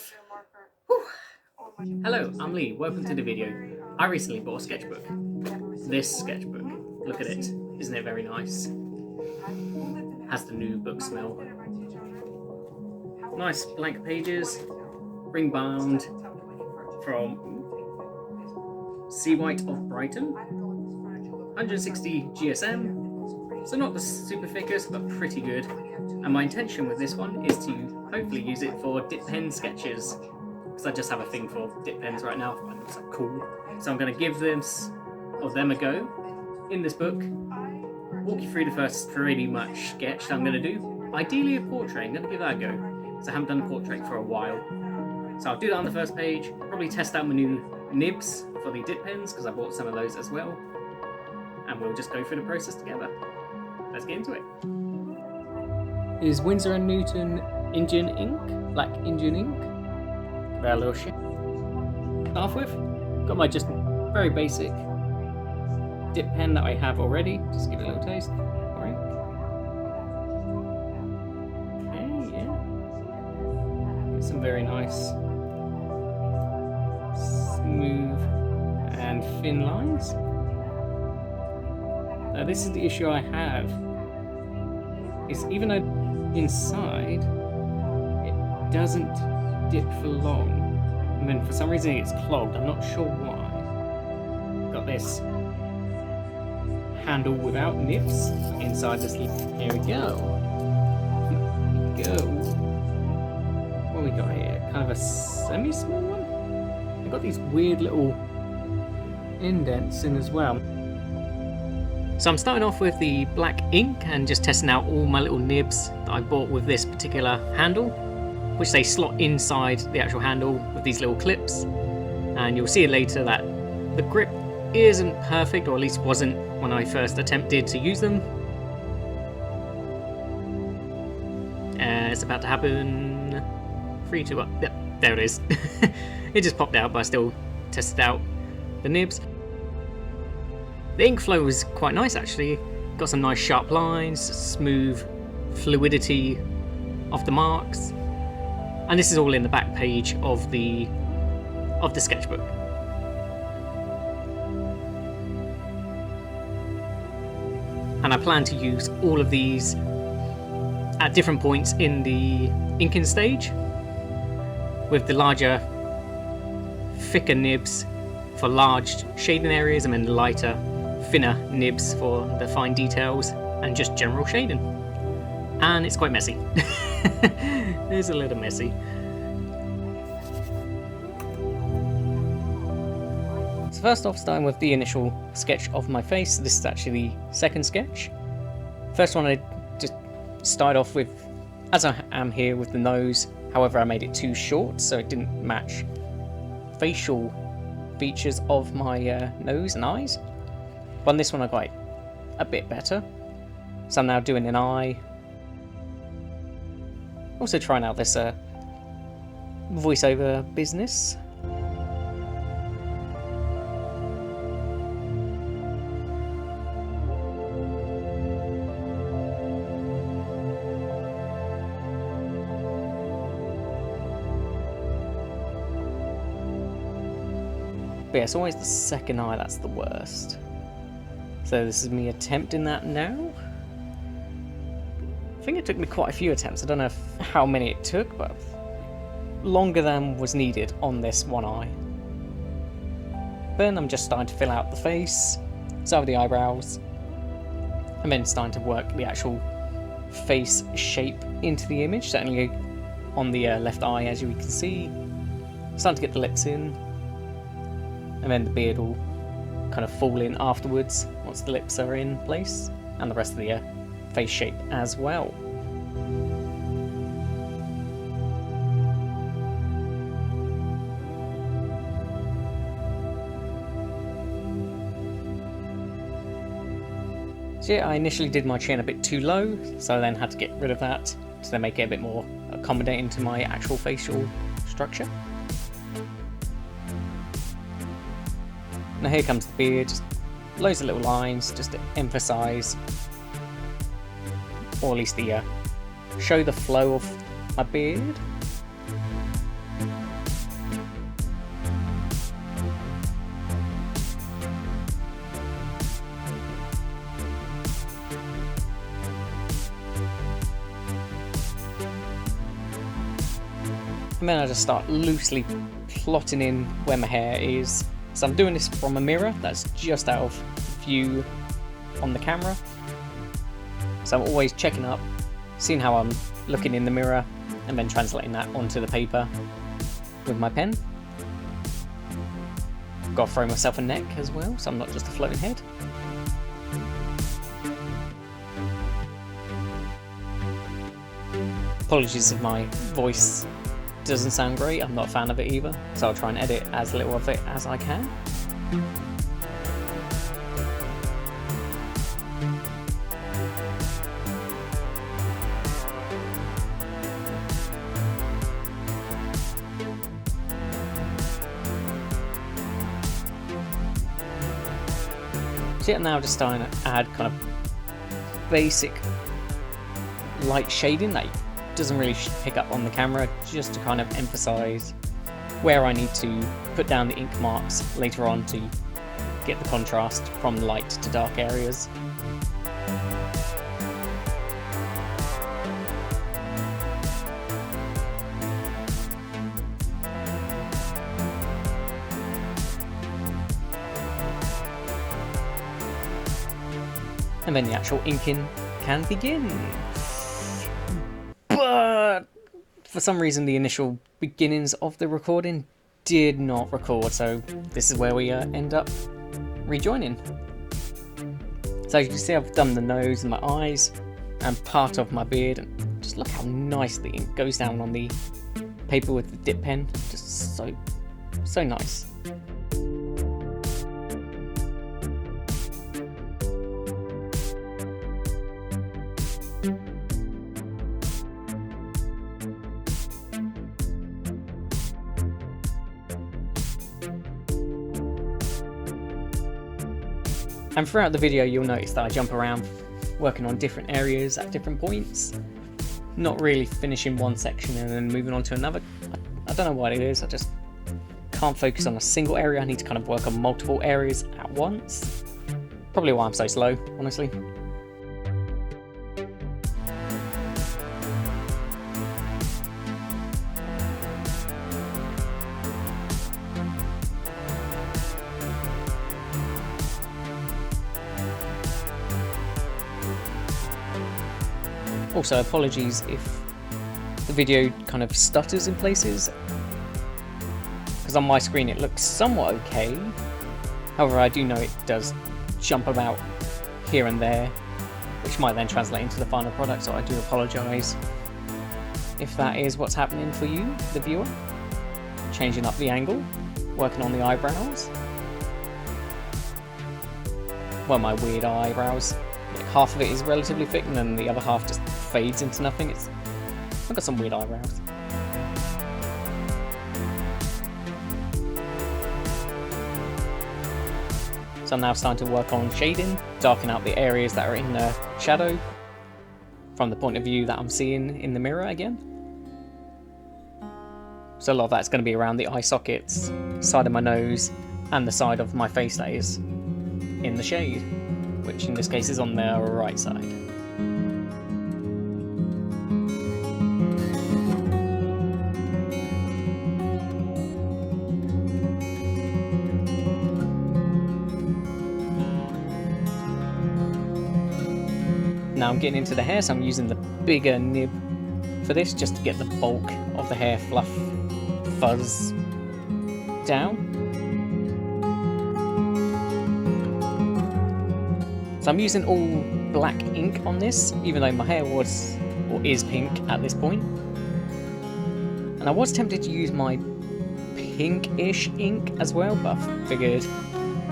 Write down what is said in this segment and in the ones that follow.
off. Whew. Hello, I'm Lee. Welcome to the video. I recently bought a sketchbook. This sketchbook. Look at it. Isn't it very nice? Has the new book smell. Nice blank pages. Ring bound from Seawhite of Brighton. 160 GSM. So not the super thickest, but pretty good. And my intention with this one is to hopefully use it for dip pen sketches, because I just have a thing for dip pens right now. I think it's cool. So I'm going to give them a go in this book. Walk you through the first pretty much sketch that I'm going to do. Ideally a portrait. I'm going to give that a go, because I haven't done a portrait for a while. So I'll do that on the first page. Probably test out my new nibs for the dip pens, because I bought some of those as well. And we'll just go through the process together. Let's get into it. Is Winsor & Newton Indian ink, black Indian ink. That little shit. Start off with, got my just very basic dip pen that I have already. Just give it a little taste. Alright. Okay, yeah. Get some very nice, smooth and thin lines. Now this is the issue I have. Is even though inside it doesn't dip for long, and then for some reason it's clogged. I'm not sure why. Got this handle without nibs inside this. Here we go. What we got here? Kind of a semi-small one. I've got these weird little indents in as well. So I'm starting off with the black ink and just testing out all my little nibs that I bought with this particular handle, which they slot inside the actual handle with these little clips. And you'll see later that the grip isn't perfect, or at least wasn't when I first attempted to use them. It's about to happen. 3, 2, 1. Yep, there it is. It just popped out, but I still tested out the nibs. The ink flow was quite nice actually. Got some nice sharp lines, smooth fluidity of the marks. And this is all in the back page of the sketchbook. And I plan to use all of these at different points in the inking stage, with the larger, thicker nibs for large shading areas, and then the lighter, thinner nibs for the fine details and just general shading. And it's quite messy. It's a little messy. So first off, starting with the initial sketch of my face. This is actually the second sketch. First one I just started off with, as I am here, with the nose. However, I made it too short, so it didn't match facial features of my nose and eyes. But on this one I got it a bit better. So I'm now doing an eye. Also trying out this voiceover business. But yeah, it's always the second eye that's the worst. So this is me attempting that now. I think it took me quite a few attempts. I don't know how many it took, but longer than was needed on this one eye. Then I'm just starting to fill out the face, start with the eyebrows, and then starting to work the actual face shape into the image, certainly on the left eye, as you can see. Starting to get the lips in, and then the beard will kind of fall in afterwards once the lips are in place, and the rest of the face shape as well. So yeah, I initially did my chin a bit too low, so I then had to get rid of that to then make it a bit more accommodating to my actual facial structure. Now here comes the beard, just loads of little lines just to emphasise, or at least show the flow of my beard. And then I just start loosely plotting in where my hair is. So I'm doing this from a mirror that's just out of view on the camera. So I'm always checking up, seeing how I'm looking in the mirror, and then translating that onto the paper with my pen. Got to throw myself a neck as well, so I'm not just a floating head. Apologies if my voice doesn't sound great, I'm not a fan of it either, so I'll try and edit as little of it as I can. So yeah, now just starting to add kind of basic light shading that doesn't really pick up on the camera, just to kind of emphasize where I need to put down the ink marks later on to get the contrast from light to dark areas. And then the actual inking can begin. But for some reason the initial beginnings of the recording did not record, so this is where we end up rejoining. So as you can see, I've done the nose and my eyes and part of my beard, and just look how nice the ink goes down on the paper with the dip pen. Just so nice. And throughout the video you'll notice that I jump around working on different areas at different points, not really finishing one section and then moving on to another. I don't know what it is, I just can't focus on a single area. I need to kind of work on multiple areas at once. Probably why I'm so slow, honestly. Also, apologies if the video kind of stutters in places, because on my screen it looks somewhat okay. However, I do know it does jump about here and there, which might then translate into the final product, so I do apologise if that is what's happening for you, the viewer. Changing up the angle, working on the eyebrows. Well, my weird eyebrows. Like half of it is relatively thick and then the other half just fades into nothing. I've got some weird eyebrows. So I'm now starting to work on shading, darken out the areas that are in the shadow from the point of view that I'm seeing in the mirror again. So a lot of that's going to be around the eye sockets, side of my nose, and the side of my face that is in the shade, which in this case is on the right side. Now I'm getting into the hair, so I'm using the bigger nib for this, just to get the bulk of the hair fluff fuzz down. So I'm using all black ink on this, even though my hair was or is pink at this point. And I was tempted to use my pinkish ink as well, but I figured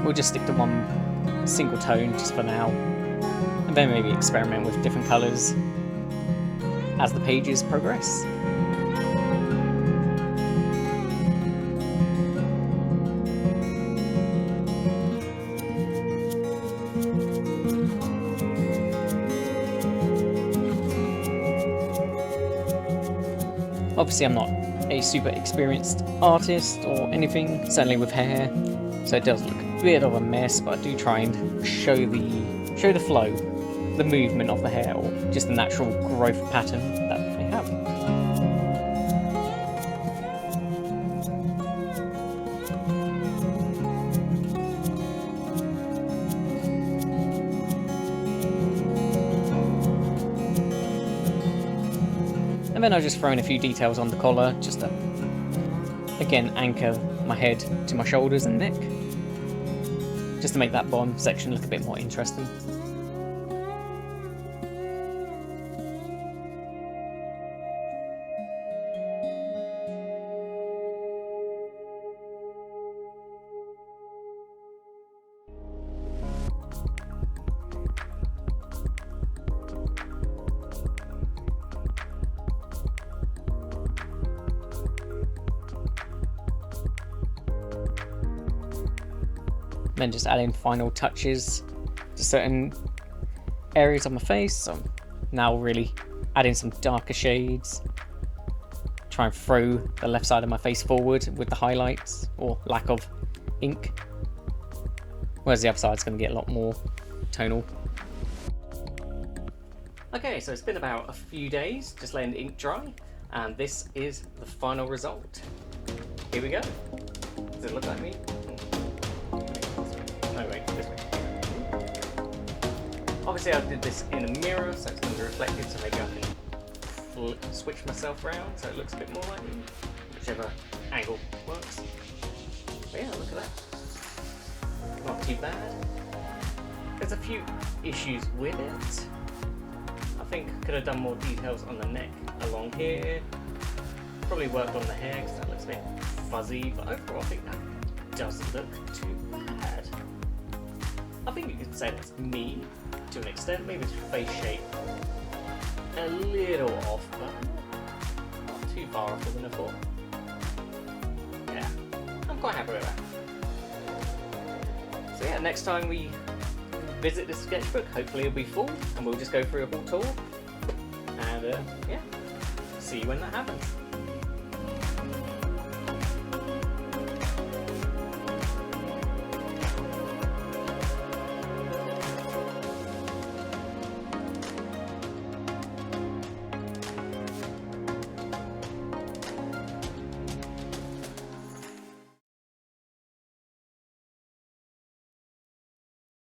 we'll just stick to one single tone just for now, and then maybe experiment with different colours as the pages progress. Obviously I'm not a super experienced artist or anything, certainly with hair, so it does look a bit of a mess, but I do try and show the flow, the movement of the hair, or just the natural growth pattern that they have. And then I've just thrown a few details on the collar, just to, again, anchor my head to my shoulders and neck, just to make that bottom section look a bit more interesting. Then just adding final touches to certain areas of my face. So I'm now really adding some darker shades. Try and throw the left side of my face forward with the highlights or lack of ink. Whereas the other side's going to get a lot more tonal. Okay, so it's been about a few days just letting the ink dry, and this is the final result. Here we go. Does it look like me? No, wait, this way. Obviously I did this in a mirror, so it's going to be reflected, so maybe I can switch myself around so it looks a bit more like me, whichever angle works. But yeah, look at that. Not too bad. There's a few issues with it. I think I could have done more details on the neck along here. Probably worked on the hair because that looks a bit fuzzy, but overall I think that doesn't look too bad. I think you could say that's me to an extent. Maybe it's face shape a little off, but not too far off than I thought. Yeah, I'm quite happy with that. So yeah, next time we visit this sketchbook, hopefully it'll be full and we'll just go through a whole tour. And yeah, see you when that happens.